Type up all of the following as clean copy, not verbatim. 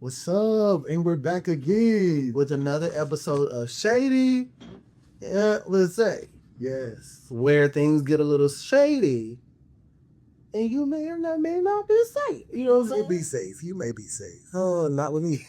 What's up? And we're back again with another episode of Shady. Yeah, let's say. Yes. Where things get a little shady. And you may not be safe. You know what I'm saying? Be safe. You may be safe. Oh, not with me.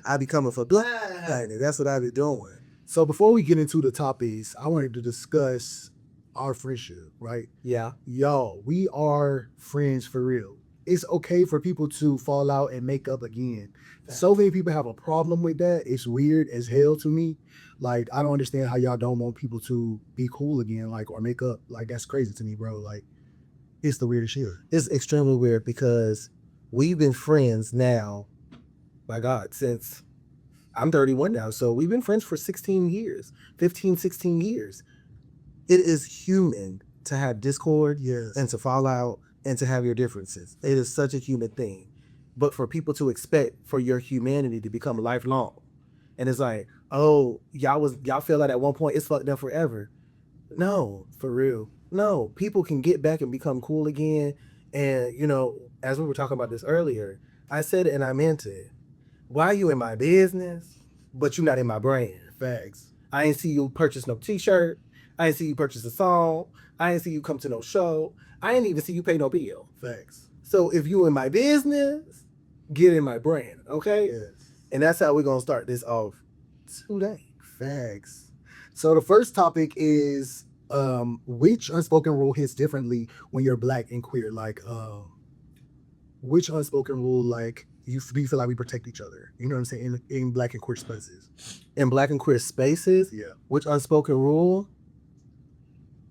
I be coming for blind. That's what I be doing. So before we get into the topics, I wanted to discuss our friendship, right? Yeah. Y'all, we are friends for real. It's okay for people to fall out and make up again. So many people have a problem with that. It's weird as hell to me. Like, I don't understand how y'all don't want people to be cool again, like, or make up. Like, that's crazy to me, bro. Like, it's the weirdest shit. It's extremely weird because we've been friends now, my God, since I'm 31 now. So we've been friends for 16 years, 15, 16 years. It is human to have discord Yes. and to fall out and to have your differences. It is such a human thing. But for people to expect for your humanity to become lifelong, and it's like, oh, y'all feel like at one point it's fucked up forever. No, for real. No, people can get back and become cool again. And, you know, as we were talking about this earlier, I said it and I meant it. Why are you in my business, but you're not in my brand? Facts. I ain't see you purchase no t-shirt. I ain't see you purchase a song. I ain't see you come to no show. I ain't even see you pay no bill. Facts. So if you in my business, get in my brand, okay? Yes. And that's how we're going to start this off today. Facts. So the first topic is which unspoken rule hits differently when you're black and queer? Like, which unspoken rule, like, do you feel like we protect each other? You know what I'm saying? In black and queer spaces. In black and queer spaces, Yeah. which unspoken rule?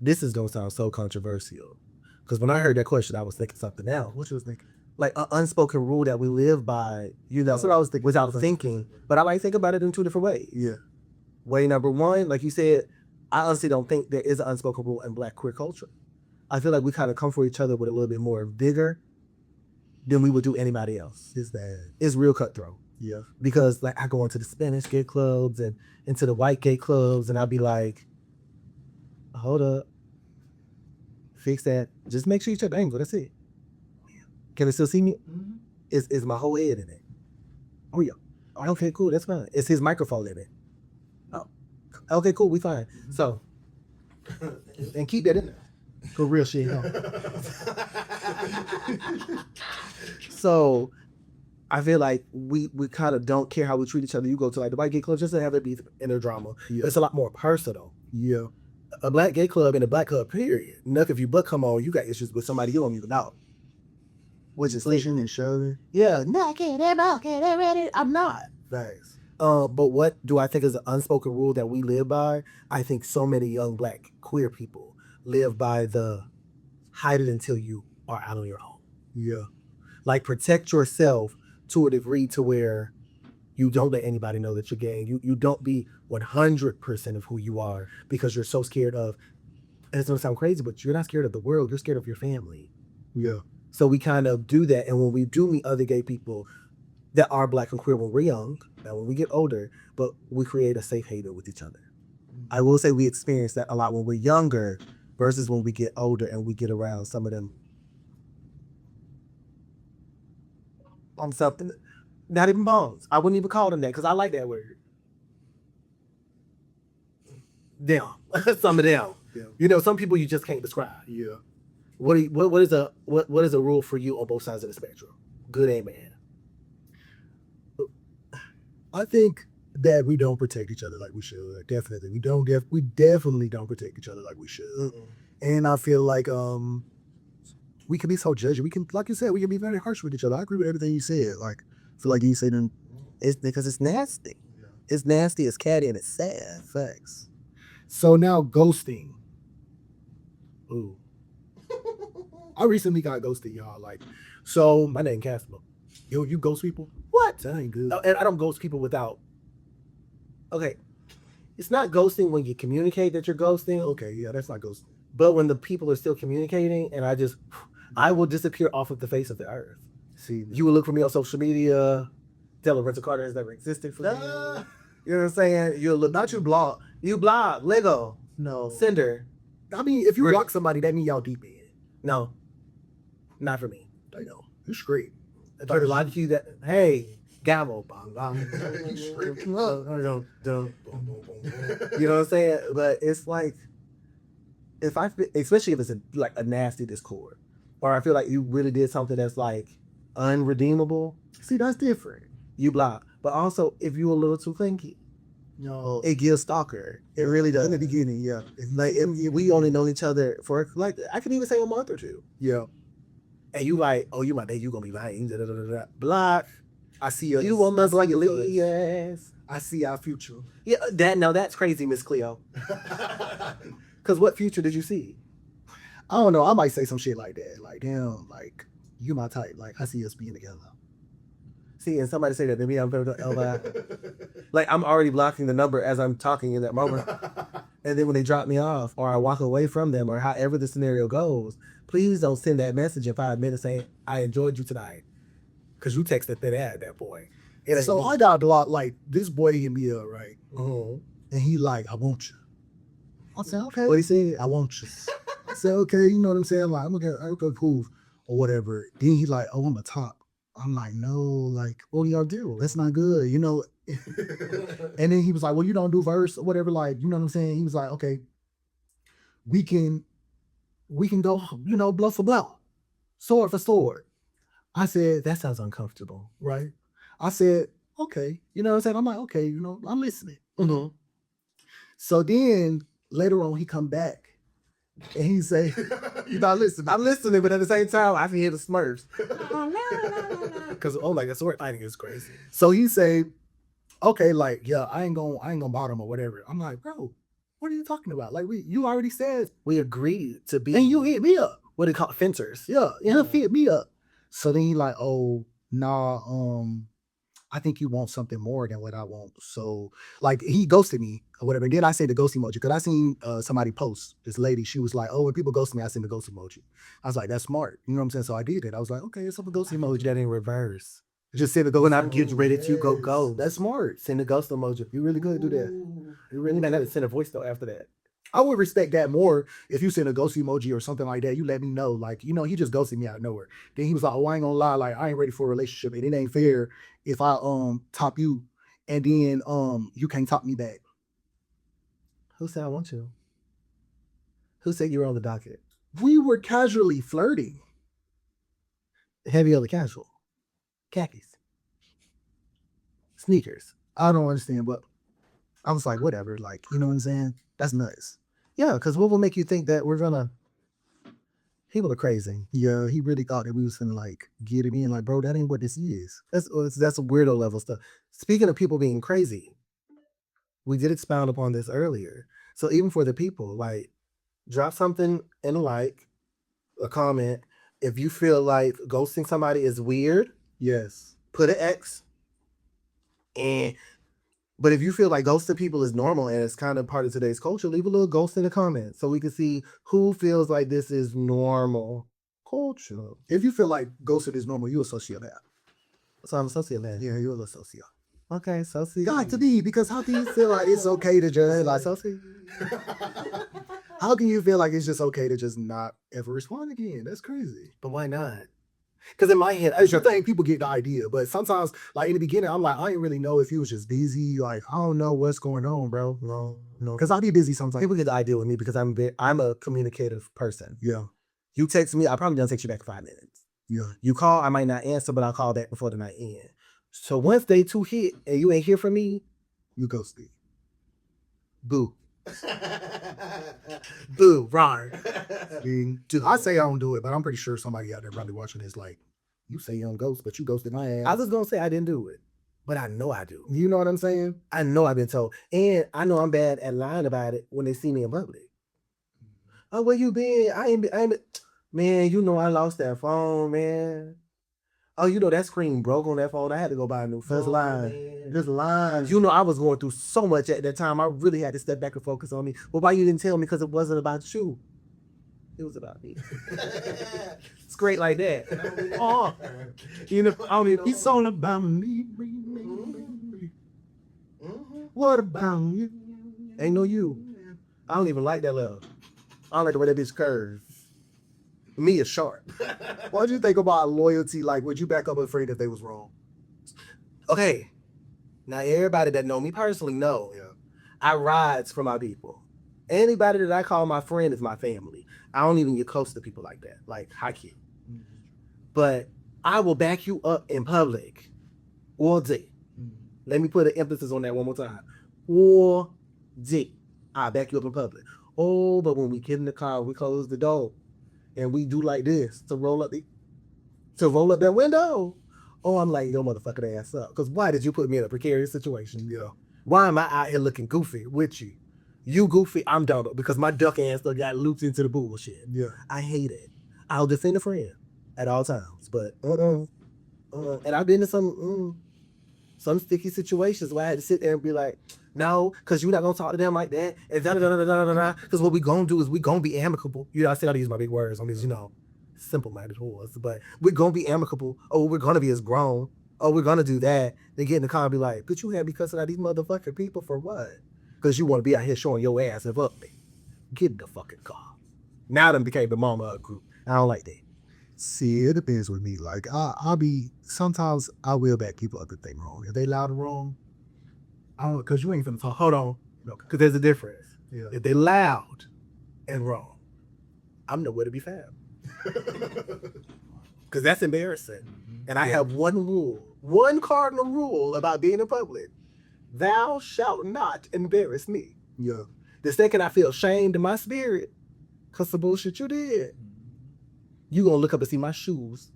This is going to sound so controversial. Because when I heard that question, I was thinking something else. What you was thinking? Like an unspoken rule that we live by, you know, That's what I was thinking. without thinking. But I like think about it in two different ways. Yeah. Way number one, like you said, I honestly don't think there is an unspoken rule in black queer culture. I feel like we kind of come for each other with a little bit more vigor than we would do anybody else. Is that? It's real cutthroat. Yeah. Because like I go into the Spanish gay clubs and into the white gay clubs and I'll be like, hold up. Fix that. Just make sure you check the angle. That's it. Can they still see me? Mm-hmm. Is my whole head in it? Oh yeah. Okay, cool. That's fine. Is his microphone in it? Oh, okay, cool. We fine. So, and keep that in there. For real shit. No. So, I feel like we kind of don't care how we treat each other. You go to like the white gay club just to have it be in their drama. Yeah. It's a lot more personal. Yeah. A black gay club and a black club, period. Enough if you butt come on, you got issues with somebody you don't even know. Which is Pushing and shoving. yeah, I'm not. Thanks. But what do I think is an unspoken rule that we live by? I think so many young black queer people live by the hide it until you are out on your own. Yeah. Like protect yourself to a degree to where you don't let anybody know that you're gay. You don't be 100% of who you are because you're so scared of, and it's gonna sound crazy, but you're not scared of the world, you're scared of your family. Yeah. So we kind of do that. And when we do meet other gay people that are black and queer when we're young, and when we get older, but we create a safe haven with each other. I will say we experience that a lot when we're younger versus when we get older and we get around some of them. Something, not even bones. I wouldn't even call them that because I like that word. Them. Some of them. Yeah. You know, some people you just can't describe. Yeah. What is a rule for you on both sides of the spectrum? Good and bad. I think that we don't protect each other like we should. Definitely. We definitely don't protect each other like we should. Mm-mm. And I feel like we can be so judgy. We can, like you said, we can be very harsh with each other. I agree with everything you said. Like, I feel like you said It's because it's nasty. Yeah. It's nasty, it's catty, and it's sad. Facts. So now ghosting. Ooh. I recently got ghosted, y'all. Like, so My name Casper. yo, you ghost people? What? That ain't good. No, and I don't ghost people without. Okay. It's not ghosting when you communicate that you're ghosting, Okay, yeah, that's not ghosting. but when the people are still communicating and I will disappear off of the face of the earth. See, You will look for me on social media, tell a rental car has never existed for me. You know what I'm saying? You'll look, not you blog. you blog, Lego, No. Cinder. I mean, if you Right. block somebody, that mean y'all deep in. No, not for me. I know. It's great. If I lie to you that, hey, gavel, bong, bong. You know what I'm saying? But it's like, especially if it's like a nasty discord, or I feel like you really did something that's like unredeemable. See, that's different. You block. But also, if you a little too clinky, No, it gives stalker. It really does. in the beginning, yeah, Like if we only know each other for like I could even say a month or two, yeah. and you like, oh, you my date, you gonna be mine. Da, da, da, da, da. Block. I see us. You want us like your I little see us. ass. I see our future. Yeah, that's crazy, Miss Cleo. Cause what future did you see? I don't know. I might say some shit like that. Like, damn, like you my type. Like, I see us being together. See, and somebody say that to me, I'm like I'm already blocking the number as I'm talking in that moment. And then when they drop me off or I walk away from them or however the scenario goes, please don't send that message in 5 minutes saying, I enjoyed you tonight. Because you texted that at that point. So I got a lot, like, this boy hit me up, right? Mhm. And he like, I want you. I said, okay. What he said? I want you. I said, okay, you know what I'm saying? Like, okay, cool. Or whatever. Then he like, oh, I'm a top. I'm like, no, like, what do y'all do? That's not good, you know? And then he was like, well, you don't do verse or whatever, like, you know what I'm saying? He was like, okay, we can go, you know, blow for blow, sword for sword. I said, That sounds uncomfortable. right. I said, okay, you know what I'm saying? I'm like, okay, you know, I'm listening. Mm-hmm. So then later on, he come back and he say, you not listening. I'm listening, but at the same time, I can hear the Smurfs. Because oh my god, sword fighting is crazy. So he say, okay, like, yeah, I ain't gonna bother him or whatever. I'm like, bro, what are you talking about? Like, you already said, We agreed to be and you hit me up. what do they call it? Fencers. Yeah, and he hit me up. So then he like, oh, nah, I think you want something more than what I want. So like he ghosted me or whatever. And then I said the ghost emoji because I seen somebody post, this lady, she was like, oh, when people ghost me, I send the ghost emoji. I was like, that's smart. You know what I'm saying? So I did it. I was like, okay, it's a ghost emoji. That in reverse. Just send the ghost When I emoji. get ready to go. That's smart. Send the ghost emoji. You really could do that. You really might have to send a voice note after that. I would respect that more if you send a ghost emoji or something like that. You let me know, like, you know, he just ghosted me out of nowhere. Then he was like, oh, I ain't gonna lie, like, I ain't ready for a relationship, and it ain't fair if I top you and then you can't top me back. Who said I want you? Who said you were on the docket? We were casually flirting. Heavy on the casual. Khakis. Sneakers. I don't understand, but I was like, whatever, like, you know what I'm saying? That's nuts. Yeah, because what will make you think that we're gonna? People are crazy. Yeah, he really thought that we was gonna like get it in. Like, bro, that ain't what this is. That's weirdo level stuff. Speaking of people being crazy, we did expound upon this earlier. So even for the people, like, drop something in a comment. If you feel like ghosting somebody is weird, Yes. put an X. But if you feel like ghosting people is normal and it's kind of part of today's culture, leave a little ghost in the comments so we can see who feels like this is normal culture. If you feel like ghosting is normal, you a sociopath. So I'm a sociopath. Yeah, you're a little sociopath. Okay, sociopath. Got to be, because how can you feel like it's okay to just like how can you feel like it's just okay to just not ever respond again? That's crazy. But why not? Because in my head, It's your thing, people get the idea, but sometimes, like in the beginning, I'm like, I didn't really know if he was just busy. Like, I don't know what's going on, bro. no. Because I be busy sometimes. People get the idea with me because I'm a communicative person. Yeah, You text me, I probably don't text you back in 5 minutes. yeah. You call, I might not answer, but I'll call back before the night ends. So once day 2 hit and you ain't hear from me, You ghosted. boo. Boo, wrong. Dude, I say I don't do it, but I'm pretty sure somebody out there probably watching this like, you say you don't ghost, but you ghosted my ass. I was gonna say I didn't do it, but I know I do. You know what I'm saying? I know I've been told. And I know I'm bad at lying about it when they see me in public. Oh, where you been? I ain't been. Man, you know I lost that phone, man. Oh, you know that screen broke on that phone. I had to go buy a new phone. Just lying. Man. Just lying. You know I was going through so much at that time. I really had to step back and focus on me. Well, why you didn't tell me? Because it wasn't about you. It was about me. It's great like that. Oh, you know, I don't even. It's all about me. What about you? Ain't no you. I don't even like that love. I don't like the way that bitch curves. Me is sharp. What do you think about loyalty? Like, would you back up a friend if they was wrong? Okay. Now, everybody that know me personally know I rides for my people. Anybody that I call my friend is my family. I don't even get close to people like that, like high key. But I will back you up in public all day. Let me put an emphasis on that one more time. All day. I'll back you up in public. Oh, but when we get in the car, we close the door and we do like this to roll up that window. Oh, I'm like, yo, motherfucking ass up. Because why did you put me in a precarious situation? Yeah. Why am I out here looking goofy with you? You goofy, I'm dumb because my duck ass still got looped into the bullshit. Yeah. I hate it. I'll defend a friend at all times, but and I've been in some sticky situations where I had to sit there and be like, no, because you're not gonna talk to them like that, and because what we gonna do is we gonna be amicable. You know, I said I use my big words on these, simple-minded whores, but we're gonna be amicable. Oh, we're gonna be as grown. Oh, we're gonna do that. Then get in the car and be like, but you had me cussing out these motherfucking people for what? Because you want to be out here showing your ass and fuck me. Get in the fucking car. Now them became the mama of the group. I don't like that. See, it depends with me. Like, sometimes I will back people up if they wrong. If they loud and wrong, I don't, because you ain't finna talk. Hold on. Because there's a difference. Yeah. If they loud and wrong, I'm nowhere to be found. Because that's embarrassing. And I have one cardinal rule about being in public. Thou shalt not embarrass me. Yeah. The second I feel shamed in my spirit, because the bullshit you did, you gonna look up and see my shoes,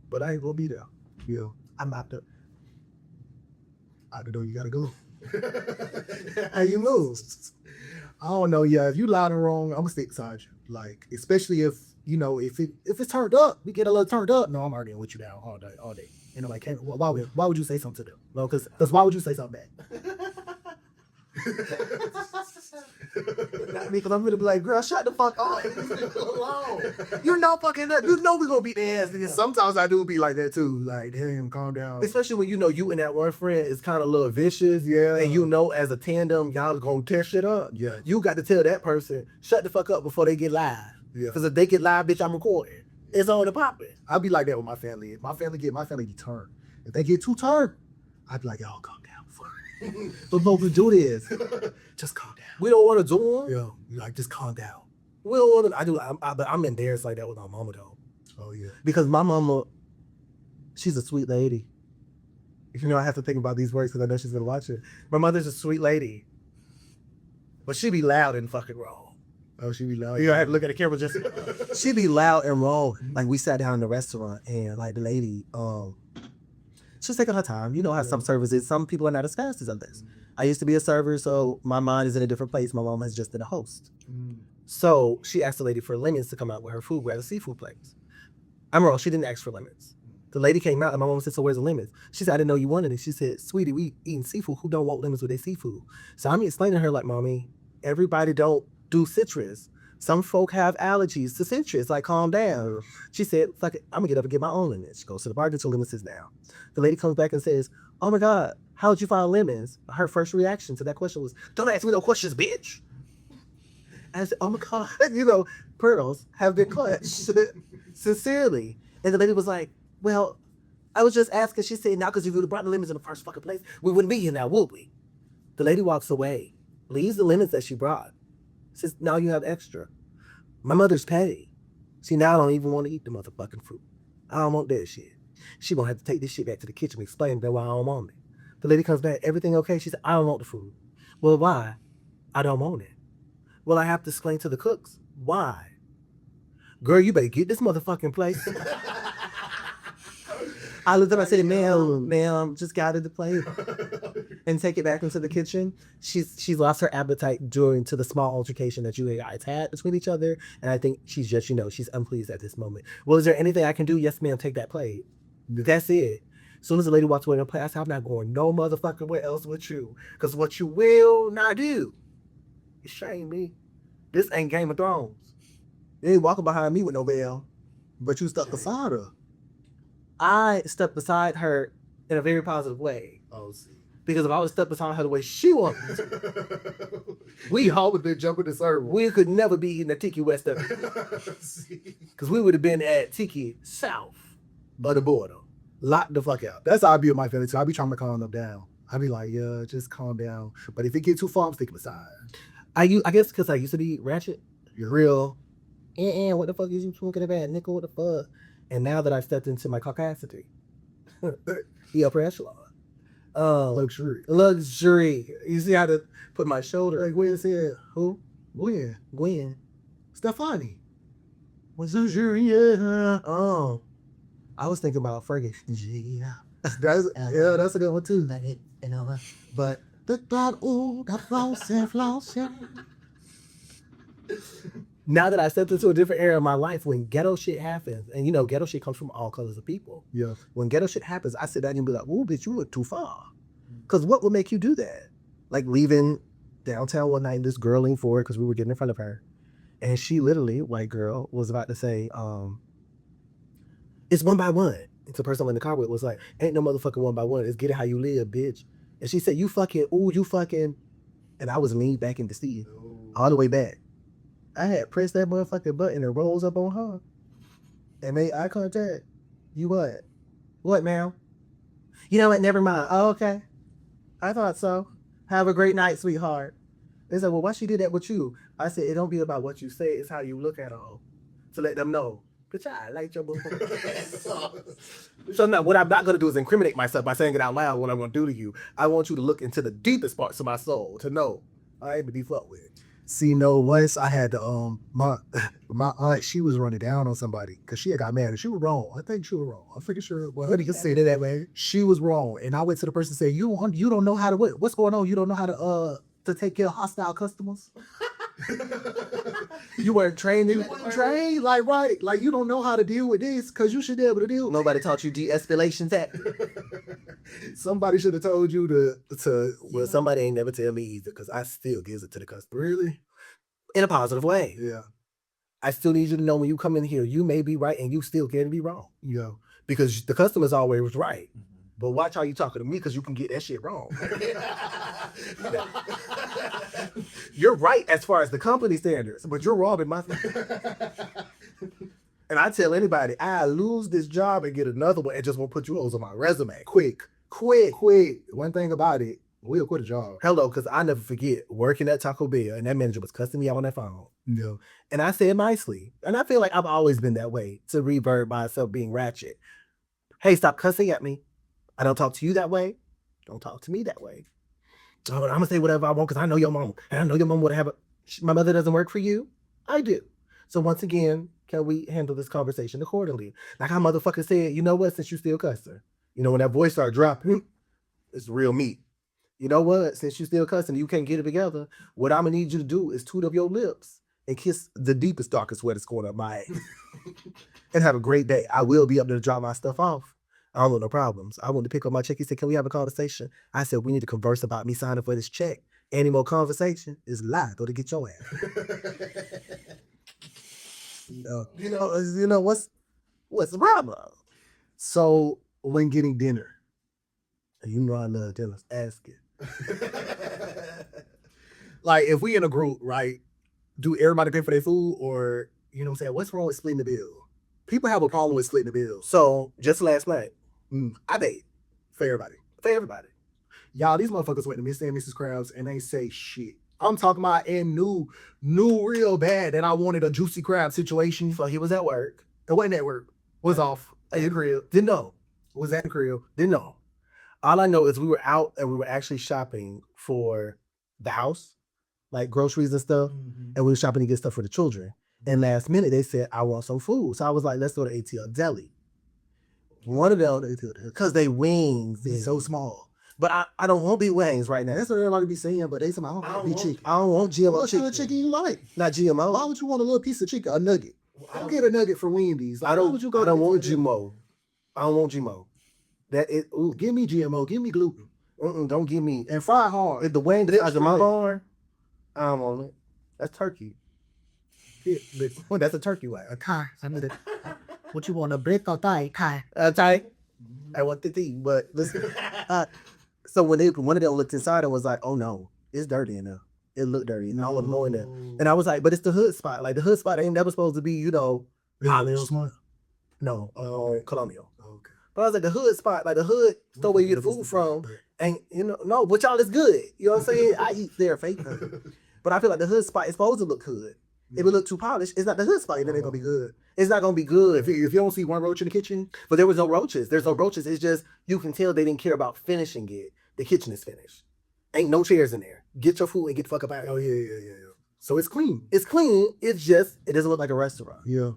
but I ain't gonna be there. Yeah. I'm out there. Out the door, you gotta go. How you move? I don't know. Yeah, if you loud and wrong, I'm gonna stick beside you. Like, especially if if it's turned up, we get a little turned up. No, I'm arguing with you down all day. You know, like, why would you say something to them? No, because why would you say something back? Because I'm gonna be like, girl, shut the fuck up. Alone. You know we're gonna beat their ass. Sometimes I do be like that too. Like, damn, calm down. Especially when you and that one friend is kind of a little vicious. Yeah. And as a tandem, y'all gonna tear shit up. Yeah. You got to tell that person, shut the fuck up before they get live. Yeah. Because if they get live, bitch, I'm recording. It's on the popping. I be like that with my family. If my family be turned. If they get too turned, I'd be like, y'all calm down. But no, we do this. Just calm down. We don't want to do them. Yeah. You like, just calm down. We don't want to. But I'm embarrassed like that with my mama though. Oh yeah. Because my mama, she's a sweet lady. I have to think about these words because I know she's gonna watch it. My mother's a sweet lady, but she be loud and fucking wrong. Oh, she be loud. You have to look at the camera. Just she be loud and wrong. Like we sat down in the restaurant and like the lady, she's taking her time. You know how some services, some people are not as fast as others. I used to be a server, so my mind is in a different place. My mom has just been a host. So she asked the lady for lemons to come out with her food. We had a seafood place. I'm wrong. She didn't ask for lemons. The lady came out and my mom said, so where's the lemons? She said, I didn't know you wanted it. She said, sweetie, we eating seafood. Who don't want lemons with their seafood? So I'm explaining to her like, mommy, everybody don't do citrus. Some folk have allergies to citrus. Like, calm down. She said, fuck it, I'm gonna get up and get my own lemons. She goes to the bar, gets her lemons, sits down. The lady comes back and says, oh my God, how'd you find lemons? Her first reaction to that question was, don't ask me no questions, bitch. And I said, oh my God, pearls have been clutched. Sincerely. And the lady was like, well, I was just asking. She said, now because you would have brought the lemons in the first fucking place, we wouldn't be here now, would we? The lady walks away, leaves the lemons that she brought. Says, now you have extra. My mother's petty. See, now I don't even want to eat the motherfucking fruit. I don't want that shit. She gonna have to take this shit back to the kitchen and explain that why I don't want it. The lady comes back, everything okay? She said, I don't want the food. Well, why? I don't want it. Well, I have to explain to the cooks. Why? Girl, you better get this motherfucking place. I looked up, I said, ma'am, just got it to plate and take it back into the kitchen. She's lost her appetite due to the small altercation that you guys had between each other. And I think she's just, she's unpleased at this moment. Well, is there anything I can do? Yes, ma'am, take that plate. That's it. As soon as the lady walks away in the plate, I said, I'm not going no motherfucking where else with you. Because what you will not do is shame me. This ain't Game of Thrones. You ain't walking behind me with no bell. But you stuck beside her. I stepped beside her in a very positive way. Oh, see. Because if I was step beside her the way she wanted to, We always been jumping the circle. we could never be eating at Tiki West of because we would have been at Tiki South of the border. Locked the fuck out. That's how I be with my family too. I be trying to calm them down. I be like, yeah, just calm down. But if it get too far, I'm sticking aside. I guess because I used to be ratchet. You're real. What the fuck is you talking about, nigga? What the fuck? And now that I've stepped into my caucasity, the upper echelon. Luxury. You see how to put my shoulder. Like Gwen said, Who? Gwen. Stefani. Was luxury? Yeah. Oh. I was thinking about Fergie. Yeah. That's a good one too. But now that I stepped into a different era of my life, when ghetto shit happens, and ghetto shit comes from all colors of people. Yeah. When ghetto shit happens, I sit down and be like, "Ooh, bitch, you look too far." Because what would make you do that? Like leaving downtown one night, and this girl leaned forward because we were getting in front of her, and she literally, white girl, was about to say, "It's one by one." And the person in the car with was like, "Ain't no motherfucking one by one. It's get it how you live, bitch." And she said, "You fucking, ooh, you fucking," and I was leaned back in the seat, all the way back. I had pressed that motherfucking button and rose up on her and made eye contact. You what? What, ma'am? You know what? Never mind. Oh, okay. I thought so. Have a great night, sweetheart. They said, well, why she did that with you? I said, it don't be about what you say. It's how you look at her. To let them know. Bitch, I like your motherfucker. So now, what I'm not going to do is incriminate myself by saying it out loud what I'm going to do to you. I want you to look into the deepest parts of my soul to know I ain't to be fucked with. See, no, once I had to, my aunt, she was running down on somebody because she had got mad and she was wrong. I think she was wrong. I'm pretty sure. Well, honey, you say it that way. She was wrong. And I went to the person and said, you don't know how to, what's going on? You don't know how to take care of hostile customers? You weren't trained. You weren't trained, like, right. Like, you don't know how to deal with this because you should be able to deal with it. Nobody taught you de-escalation tactics. Somebody should have told you to. Well, somebody ain't never tell me either because I still gives it to the customer. Really? In a positive way. Yeah. I still need you to know when you come in here, you may be right and you still can be wrong. Yeah. Because the customer's always right. Mm-hmm. But watch how you talking to me because you can get that shit wrong. You're right as far as the company standards, but you're wrong in my And I tell anybody, I lose this job and get another one and just won't put you on my resume. Quick. One thing about it, we'll quit a job. Hello, because I never forget working at Taco Bell and that manager was cussing me out on that phone. No. And I said nicely. And I feel like I've always been that way to revert myself being ratchet. Hey, stop cussing at me. I don't talk to you that way. Don't talk to me that way. Oh, I'm going to say whatever I want because I know your mom. And I know your mom would have my mother doesn't work for you. I do. So once again, can we handle this conversation accordingly? Like how motherfucker said, you know what, since you still cussing. You know, when that voice started dropping, it's real meat. You know what, since you still cussing and you can't get it together, what I'm going to need you to do is toot up your lips and kiss the deepest, darkest, wettest corner of my ass. And have a great day. I will be up there to drop my stuff off. I don't want no problems. I want to pick up my check. He said, can we have a conversation? I said, we need to converse about me signing for this check. Any more conversation is lie. Go to get your ass. You know what's the problem? So when getting dinner, you know I love dinner. Ask it. Like if we in a group, right? Do everybody pay for their food, or you know what I'm saying? What's wrong with splitting the bill? People have a problem with splitting the bill. So just last night, I paid for everybody. For everybody. Y'all, these motherfuckers went to Mr. and Mrs. Krabs and they say shit. I'm talking about and knew real bad that I wanted a juicy crab situation. So he was at work. It wasn't at work. Was off. At the crib. Didn't know. Was at the crib. Didn't know. All I know is we were out and we were actually shopping for the house, like groceries and stuff. Mm-hmm. And we were shopping to get stuff for the children. And last minute they said, I want some food. So I was like, let's go to ATL Deli. One of them, because they wings is so small. But I don't want big wings right now. That's what everybody be saying, but they say, I don't want beef chicken. I don't want GMO what chicken. What chicken you like? Not GMO. Why would you want a little piece of chicken, a nugget? Don't get a nugget for Wendy's. Like, I don't want GMO. I don't want GMO. Give me GMO. Give me gluten. Don't give me. And fry hard. If the wing that's in my barn, I don't want it. That's turkey. Well, that's a turkey wing. What you want, a brick or thigh? Thigh. I want the thing, but listen. So when one of them looked inside and was like, "Oh no, it's dirty in there. It looked dirty." And I want to go in there. And I was like, "But it's the hood spot. Like the hood spot ain't never supposed to be, polished." No, colonial. Okay. But I was like, the hood spot, like the hood store where you get the food from, ain't no, but y'all is good. You know what I'm saying? I eat there fake food. But I feel like the hood spot is supposed to look hood. If it look too polished, it's not the hood spot. Then it's gonna be good. It's not gonna be good. If you don't see one roach in the kitchen, But there was no roaches. There's no roaches. It's just you can tell they didn't care about finishing it. The kitchen is finished. Ain't no chairs in there. Get your food and get the fuck up out of here. yeah. So it's clean. It's clean. It's just it doesn't look like a restaurant. Yeah.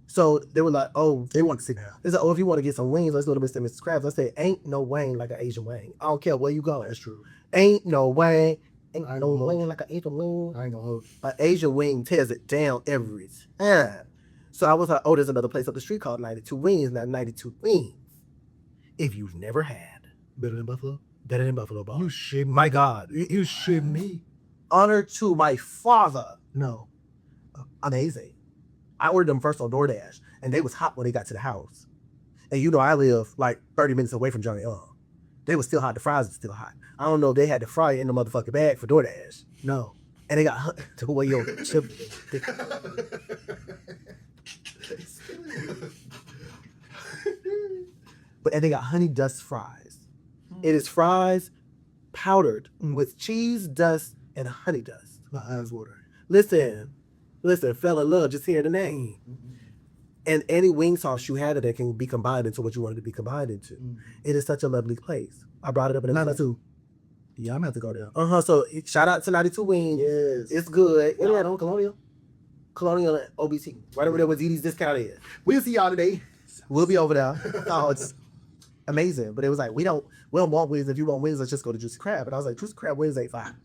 So they were like, "Oh, They want to sit down. they said, oh, if you want to get some wings, let's go to Mr. and Mrs. Krabs." I said, "Ain't no wing like an Asian wing. I don't care where you go. That's true. Ain't no wing. Ain't I no know. wing like an Asian wing. I ain't gonna hold. An Asian wing tears it down every time." So I was like, "Oh, there's another place up the street called 92 Wings, not 92 Wings. If you've never had Better than Buffalo? better than Buffalo Bar, You shit. my God, You shit me. honor to my father, No. amazing. I ordered them first on DoorDash, and they was hot when they got to the house. And I live like 30 minutes away from Johnny Young. They was still hot. The fries are still hot. I don't know if they had to fry it in the motherfucking bag for DoorDash. No. And they got to where your chip. And they got honey dust fries. It is fries powdered with cheese dust and honey dust. My eyes water. Listen, fell in love just hearing the name. And any wing sauce you had that can be combined into what you wanted to be combined into. It is such a lovely place. I brought it up in the 92. Yeah, I'm gonna have to go there. So shout out to 92 Wings. Yes. It's good. What on Colonial? Colonial and OBT. Right over there where Dee Dee's discount is. We'll see y'all today. We'll be over there. Oh, it's amazing. But it was like, we don't want wings. If you want wings, let's just go to Juicy Crab. And I was like, Juicy Crab wings ain't fine.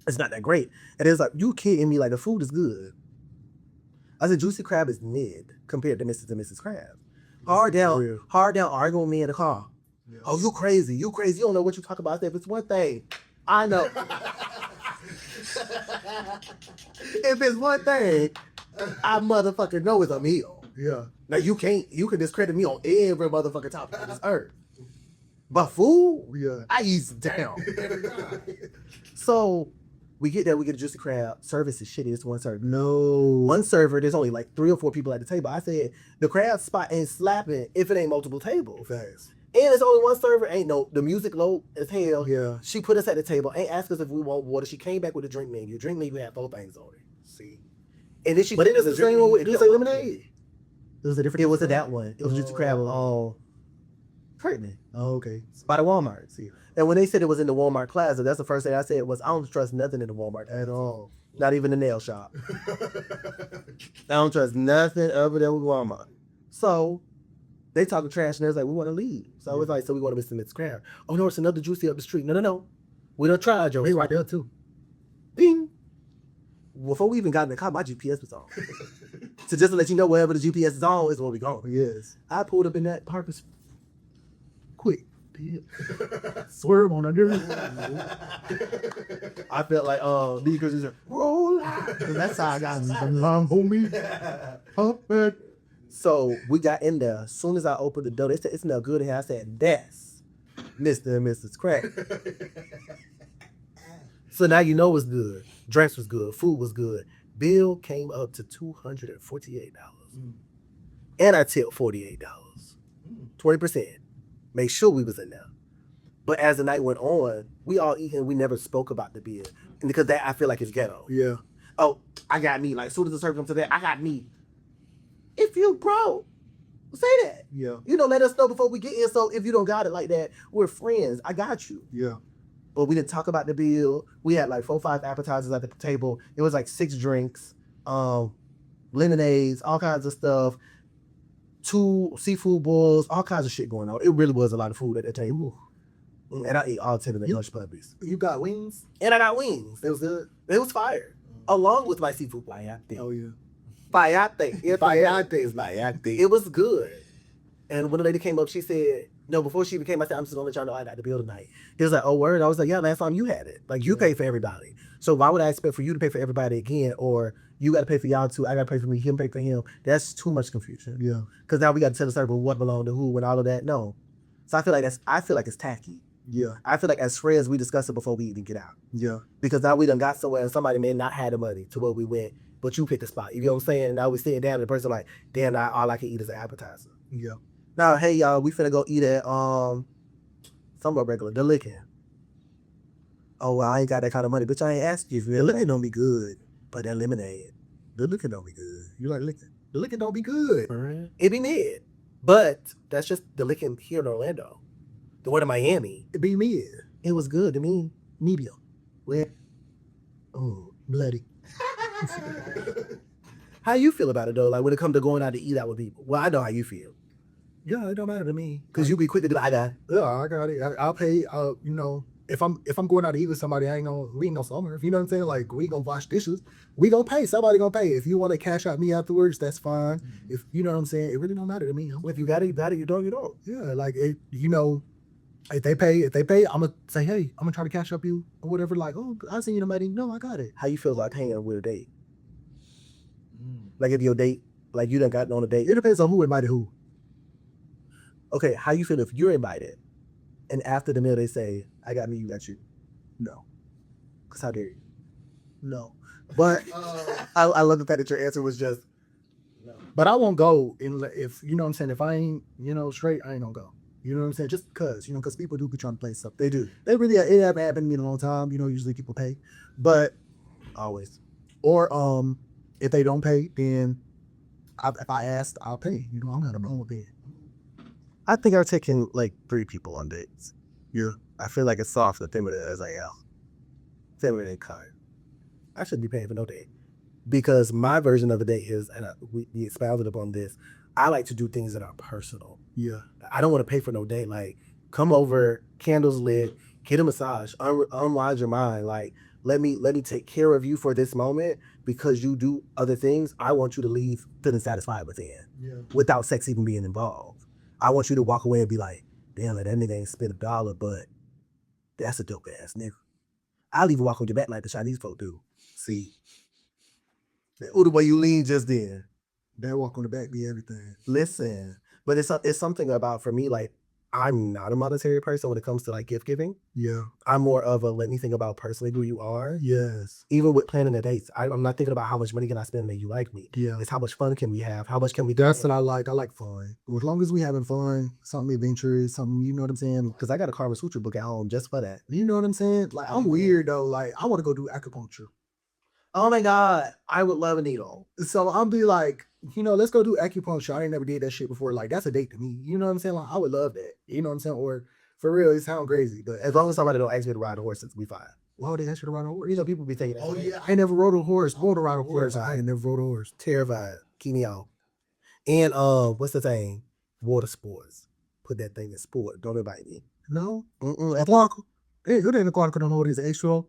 It's not that great. And it was like, you kidding me? Like the food is good. I said, Juicy Crab is mid compared to Mrs. and Mrs. Crab. Hard down arguing with me in the car. Yeah. Oh, you crazy. You crazy. You don't know what you talk about. I said, if it's one thing, I know. If it's one thing, I motherfucking know it's a meal. Yeah. Now you can discredit me on every motherfucking topic on this earth. But food, Yeah. I eat down. So we get there, we get a Juicy Crab. Service is shitty. It's one server. No. One server, there's only like 3 or 4 people at the table. I said the crab spot ain't slapping if it ain't multiple tables. Fast. And it's only one server. Ain't no the music low as hell. Yeah. She put us at the table, ain't asked us if we want water. She came back with a drink menu. Drink menu had 4 things on it. See. And then she But it is the a same drink- one. It didn't say lemonade. It was a different. It was that one. It was Juicy Crab on Curtin Oh, okay. by the Walmart. See. And when they said it was in the Walmart Plaza, that's the first thing I said was I don't trust nothing in the Walmart At all. Not even the nail shop. I don't trust nothing other than with Walmart. So they talking trash and they're like, we want to leave. So I was like, so we want to Mr. Mrs. Crab. Oh no, it's another Juicy up the street. No. We done tried, Joe. They right there too. Ding. Before we even got in the car, my GPS was on. So just to let you know, wherever the GPS is on is where we going. Yes. I pulled up in that purpose quick. Swerve on under. I felt like because it's roll out. That's how I got some long homie. Up it. So we got in there. As soon as I opened the door, they said, "It's no good in here." I said, "That's Mr. and Mrs. Crack." So now you know it's good. Drinks was good. Food was good. Bill came up to $248. And I tipped $48. 20%. Make sure we was in there. But as the night went on, we all eating. We never spoke about the beer. And because that, I feel like it's ghetto. Yeah. Oh, I got meat. Like, as soon as the server comes to that, I got meat. If you broke, say that. Yeah. Let us know before we get in. So if you don't got it like that, we're friends. I got you. Yeah. But we didn't talk about the bill. We had like 4 or 5 appetizers at the table. It was like 6 drinks, lemonades, all kinds of stuff, 2 seafood boils, all kinds of shit going on. It really was a lot of food at the table. And I ate all 10 of the hush puppies. You got wings? And I got wings. It was good. It was fire. Along with my seafood payate. Oh yeah. Payate. Payate is payate. It was good. And when the lady came up, she said, no, before she even came, I said, I'm just gonna let y'all know I got the bill tonight. He was like, oh, word? I was like, yeah, last time you had it. Like, you pay for everybody. So why would I expect for you to pay for everybody again? Or you got to pay for y'all too, I got to pay for me, him pay for him. That's too much confusion. Yeah. Because now we got to tell the server what belonged to who and all of that. No. So I feel like it's tacky. Yeah. I feel like as friends, we discuss it before we even get out. Yeah. Because now we done got somewhere and somebody may not have the money to where we went, but you picked the spot. You know what I'm saying? Now we sitting down and the person like, damn, now all I can eat is an appetizer. Yeah. Now, hey y'all, we finna go eat at somewhere regular, the licking. Oh, well, I ain't got that kind of money, bitch. I ain't asked you if The licking don't be good. but that lemonade. The licking don't be good. You like licking? The licking don't be good. It be mid. But that's just the licking here in Orlando. The one in Miami, It be mid. it was good to me. Medium. Where? Oh, bloody. How you feel about it though? Like when it comes to going out to eat out with people. Well, I know how you feel. Yeah, it don't matter to me. Because you be quick to do like that. Yeah, I got it. I'll pay. You know, if I'm going out to eat with somebody, we ain't no summer. If you know what I'm saying, like we gonna wash dishes, we gonna pay. Somebody gonna pay. If you want to cash out me afterwards, that's fine. If you know what I'm saying, it really don't matter to me. If you got it, you got it. You don't, you don't. Yeah, like it, you know, if they pay, I'm gonna say, hey, I'm gonna try to cash up you or whatever. Like, oh, I seen you the money. No, I got it. How you feel like hanging with a date? Like if your date, like you done gotten on a date. It depends on who invited who. Okay, how you feel if you're invited and after the meal they say, I got me, you got you? No, Because how dare you? no. But I love the fact that your answer was just no. But I won't go if you know what I'm saying. If I ain't straight, I ain't gonna go. You know what I'm saying? Just because people do be trying to play stuff. They do. They really it haven't happened to me in a long time. Usually people pay, but Always. or if they don't pay, then if I asked, I'll pay. I'm not a problem with it. I think I've taken like 3 people on dates. Yeah. I feel like it's soft the thing with it as like, yeah. Same with that card. I shouldn't be paying for no date. Because my version of a date is, and we expounded upon this, I like to do things that are personal. Yeah. I don't want to pay for no date. Like, come over, candles lit, get a massage, unwind your mind. Like, let me take care of you for this moment because you do other things. I want you to leave feeling satisfied within, without sex even being involved. I want you to walk away and be like, damn, that nigga ain't spent $1, but that's a dope ass nigga. I'll even walk on your back like the Chinese folk do. See, the way you lean just then. That walk on the back be everything. Listen, but it's something about, for me, like, I'm not a monetary person when it comes to like gift giving. Yeah. I'm more of a let me think about personally who you are. Yes. Even with planning the dates, I'm not thinking about how much money can I spend to make you like me. Yeah. It's how much fun can we have? How much can we That's what I like. I like fun. As long as we having fun, something adventurous, something, you know what I'm saying? Because I got a Karma Sutra book at home just for that. You know what I'm saying? Like, I'm weird though. Like, I want to go do acupuncture. Oh my God, I would love a needle. So I'm be like, let's go do acupuncture. I ain't never did that shit before. Like, that's a date to me. You know what I'm saying? Like, I would love that. You know what I'm saying? Or for real, it sounds crazy, but As long as somebody don't ask me to ride a horse, we fine. why would they ask you to ride a horse? People be thinking, Oh yeah, I ain't never rode a horse. Rode to ride a horse. I ain't never rode a horse. terrified. Keep me out. And what's the thing? Water sports. Put that thing in sport. Don't invite me. No, Aquatic. hey, who didn't aquatic don't know what is H2O?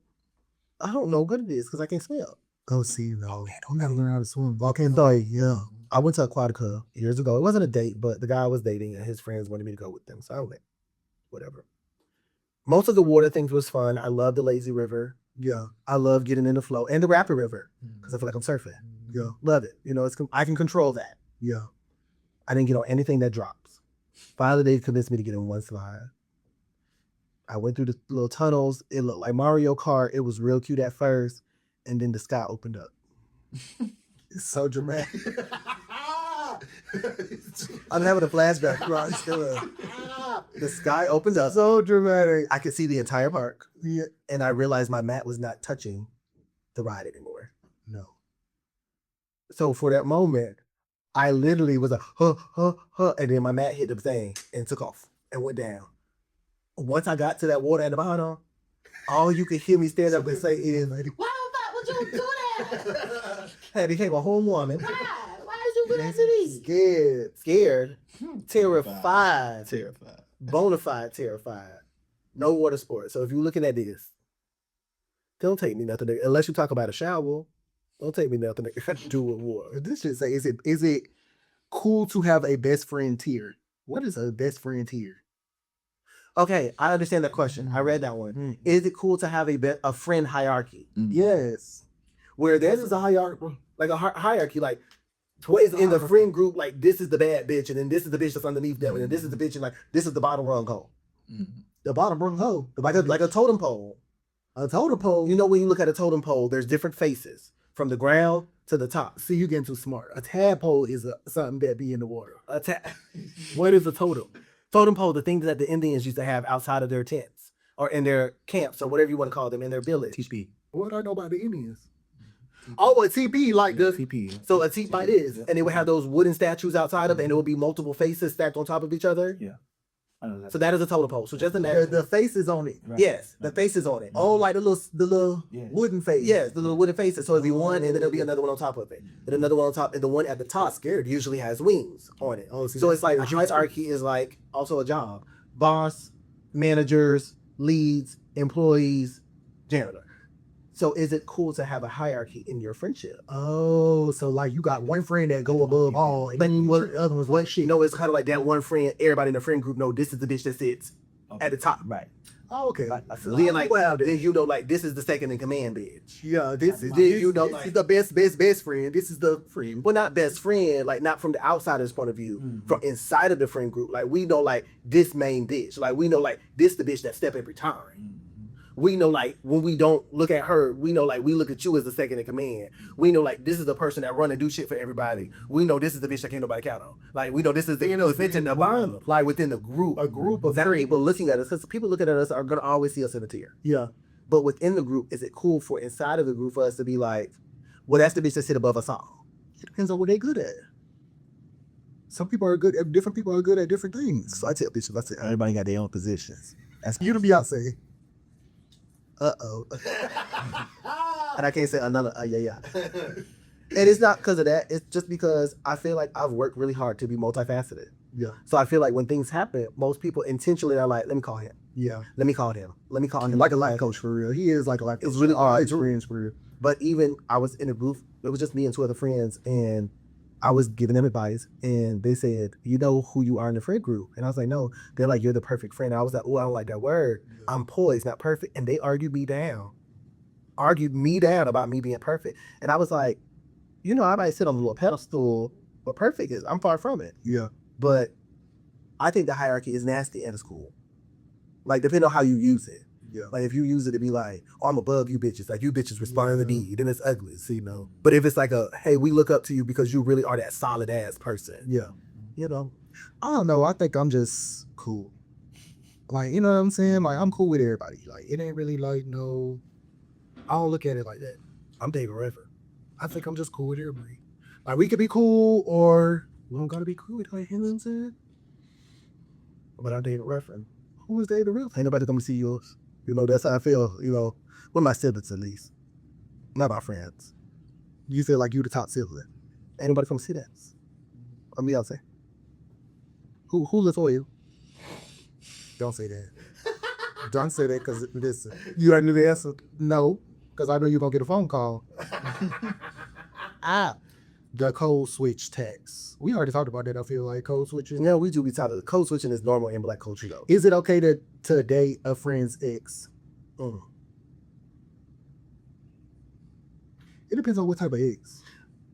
I don't know what it is because I can't swim. Oh, see, no, don't gotta learn how to swim. Volcano, yeah. I went to Aquatica years ago. It wasn't a date, but the guy I was dating and his friends wanted me to go with them. So I went. Whatever. Most of the water things was fun. I love the lazy river. Yeah, I love getting in the flow and the rapid river because I feel like I'm surfing. yeah, Love it. I can control that. yeah. I didn't get on anything that drops. Finally, they convinced me to get in one slide. I went through the little tunnels. It looked like Mario Kart. It was real cute at first. And then the sky opened up. It's so dramatic. I'm having a flashback. The sky opened up. So dramatic. I could see the entire park. Yeah. And I realized my mat was not touching the ride anymore. No. So for that moment, I literally was like, huh, huh, huh. And then my mat hit the thing and took off and went down. Once I got to that water at the bottom, all you could hear me stand up and say is, why would you do that? Hey, became a whole woman. Why did you do that to me? Scared. Terrified. Bonafide terrified. No water sports. So if you're looking at this, don't take me nothing. Unless you talk about a shower, don't take me nothing that got to do with water. This should say, is it cool to have a best friend tier? What is a best friend tier? Okay, I understand that question. I read that one. Mm-hmm. Is it cool to have a friend hierarchy? Yes. Where there's a hierarchy, like a hierarchy, like in the friend group, like this is the bad bitch, and then this is the bitch that's underneath them, and then this is the bitch, and like this is the bottom rung hole. The bottom rung hoe. like a totem pole. A totem pole. You know, when you look at a totem pole, there's different faces from the ground to the top. See, you getting too smart. A tadpole is something that be in the water. What is a totem? Totem pole, the things that the Indians used to have outside of their tents or in their camps or whatever you want to call them in their village. TP. What I know about the Indians? Oh, a TP like the TP. So a teepee is, and they would have those wooden statues outside of it, and there would be multiple faces stacked on top of each other. Yeah. I know that. So that is a totem pole. So just imagine. the faces on it. Right. Yes, the faces on it. Oh, like the little Yeah. wooden face. Yes, the little wooden faces. So it'll be one, and then there'll be another one on top of it, and another one on top, and the one at the top scared usually has wings on it. Oh, see, So it's like a hierarchy is like also a job: boss, managers, leads, employees, janitor. So is it cool to have a hierarchy in your friendship? Oh, so like you got one friend that go above all, and then the other one's what shit. You know, it's kind of like that one friend. Everybody in the friend group know this is the bitch that sits at the top. Right. Oh, okay. Then like, then you know, like this is the second in command bitch. Yeah, this is Then you know, this like, is the best friend. This is the friend. well, not best friend, like not from the outsider's point of view, from inside of the friend group. Like we know, like this main bitch. Like we know, like this the bitch that step every time. We know, like when we don't look at her, we know, like we look at you as the second in command. We know, like this is the person that run and do shit for everybody. We know this is the bitch that can't nobody count on. Like we know this is the bitch in the bottom, like within the group, a group of people looking at us. Because people looking at us are gonna always see us in a tier. Yeah. But within the group, is it cool for inside of the group for us to be like, well, that's the bitch that sit above us all? It depends on what they're good at. Some people are good at different people are good at different things. So I tell bitches, I say everybody got their own positions. That's you to Beyonce. And I can't say another yeah. And it's not because of that. It's just because I feel like I've worked really hard to be multifaceted. Yeah. So I feel like when things happen, most people intentionally are like, let me call him. Yeah. Let me call him. Let me call him. Like a life coach for real. He is like a life coach. It's really hard. Experience for real. But even I was in a booth, it was just me and two other friends, and I was giving them advice, and they said, you know who you are in the friend group? And I was like, no. They're like, you're the perfect friend. And I was like, oh, I don't like that word. I'm poised, not perfect. And they argued me down about me being perfect. And I was like, you know, I might sit on a little pedestal, but perfect is, I'm far from it. Yeah. But I think the hierarchy is nasty and it's cool. Like, depending on how you use it. Yeah. Like, if you use it to be like, oh, I'm above you bitches. Like, you bitches respond to me. Then it's ugly, so, you know. But if it's like hey, we look up to you because you really are that solid ass person. Yeah. You know. I don't know. I think I'm just cool. Like, you know what I'm saying? Like, I'm cool with everybody. Like, it ain't really like, no, I don't look at it like that. I'm David River. I think I'm just cool with everybody. Like, we could be cool or we don't gotta be cool with, like, you know what I'm saying? But I'm David River. Who is David River? Ain't nobody come to see yours. You know, that's how I feel, you know, with my siblings at least. Not my friends. You feel like you the top sibling. Ain't nobody come see that. I'm Beyonce. Who lives for you? Don't say that. Don't say that because, listen, you already knew the answer. No, because I know you're going to get a phone call. The code switch text. We already talked about that, I feel like, code switching. Yeah, we do be talking. Code switching is normal in Black culture, though. Is it okay to date a friend's ex? It depends on what type of ex.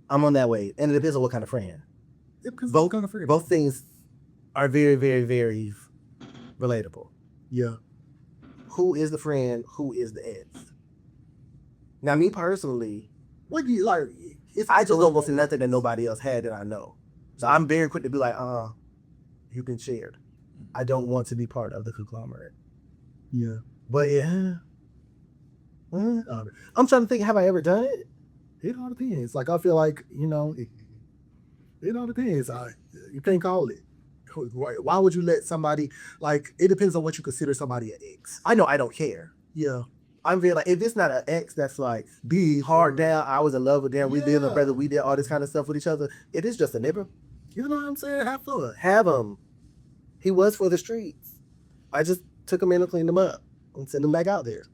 I'm on that way. And it depends on what kind of friend. It depends on Both, what kind of friend. both things are very, very, very relatable. Yeah. Who is the friend? Who is the ex? Now, me personally, What do you like? I just don't want to see nothing that nobody else had that I know. So I'm very quick to be like, you've been shared. I don't want to be part of the conglomerate. Yeah. But yeah. I'm trying to think, have I ever done it? It all depends. Like, I feel like, you know, it all depends. You can't call it. Why would you let somebody, like, it depends on what you consider somebody an ex. I know I don't care. Yeah. I'm very like, if it's not an ex that's like be hard down, I was in love with them, we did the brother, we did all this kind of stuff with each other. It is just a neighbor. You know what I'm saying? Have fun. Have him. He was for the streets. I just took him in and cleaned him up and sent him back out there.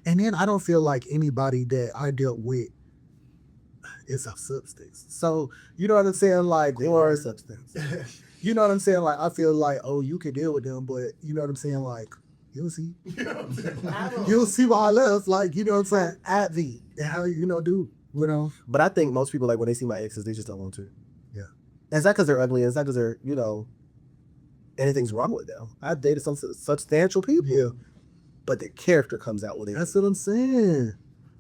And then I don't feel like anybody that I dealt with is a substance. So, you know what I'm saying? Like, They are a substance. you know what I'm saying? Like, I feel like, oh, you can deal with them, but you know what I'm saying? Like, you'll see. You'll see why I left. Like, you know what I'm saying? At the, and how, you know, do, you know? But I think most people, like, when they see my exes, they just don't want to. Yeah. And it's not because they're ugly. It's not because they're, you know, anything's wrong with them. I dated some substantial people. Yeah. But the character comes out when they. That's what I'm saying.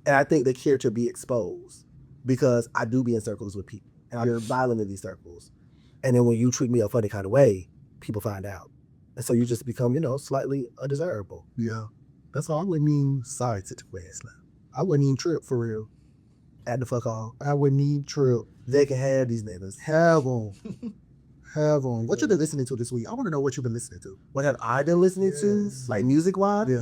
And I think the character be exposed because I do be in circles with people. And I'm violent in these circles. And then when you treat me a funny kind of way, people find out. And so you just become, slightly undesirable. Yeah. That's all. I wouldn't even sorry to the West. I wouldn't even trip for real. Add the fuck on. I wouldn't even trip. They can have these niggas. Have them. Have them. What you been listening to this week? I want to know what you've been listening to. What have I been listening to? Like music-wise? Yeah.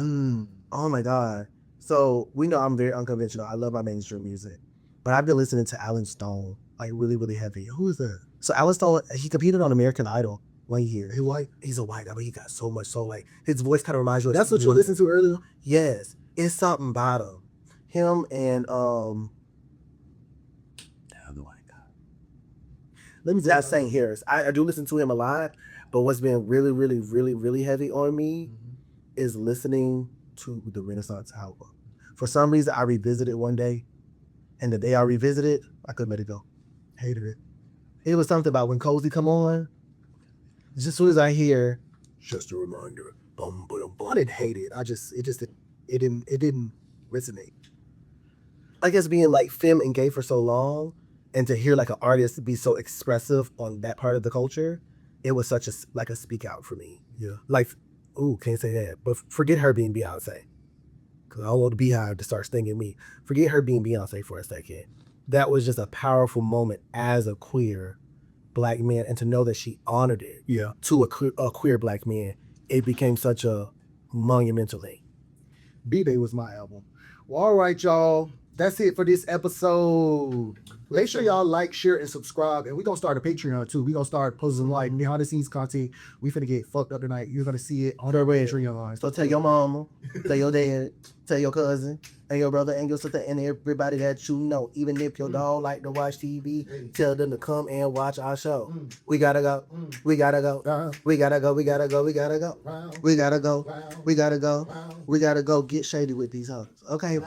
Oh my God. So we know I'm very unconventional. I love my mainstream music. But I've been listening to Alan Stone, like really, really heavy. Who is that? So Alan Stone, he competed on American Idol 1 year. He white? He's a white guy, but he got so much soul. Like his voice kind of reminds you of. That's what you were listening to earlier? Yes. It's something about him. Him and the white guy. Let me just say Harris. I do listen to him a lot, but what's been really, really, really, really heavy on me is listening to the Renaissance album. For some reason, I revisited one day, and the day I revisited, I couldn't let it go. Hated it. It was something about when Cozy come on. Just as soon as I hear, just a reminder, bum, bum, bum. I didn't hate it. It didn't resonate. I guess being like femme and gay for so long, and to hear like an artist be so expressive on that part of the culture, it was such a speak out for me. Yeah. Like, ooh, can't say that. But forget her being Beyonce. Because I don't want the Beehive to start stinging me. Forget her being Beyonce for a second. That was just a powerful moment as a queer Black man, and to know that she honored it to a queer Black man, it became such a monumental thing. B-Day was my album. Well, all right, y'all. That's it for this episode. Make sure y'all like, share, and subscribe. And we're going to start a Patreon, too. We're going to start posting, like, behind-the-scenes content. We finna get fucked up tonight. You're going to see it on our Patreon. So tell your mama, tell your dad, tell your cousin, and your brother, and your sister, and everybody that you know. Even if your dog like to watch TV, tell them to come and watch our show. We gotta go. We gotta go. We gotta go. We gotta go. We gotta go. We gotta go. We gotta go. We gotta go get shady with these hoes. Okay.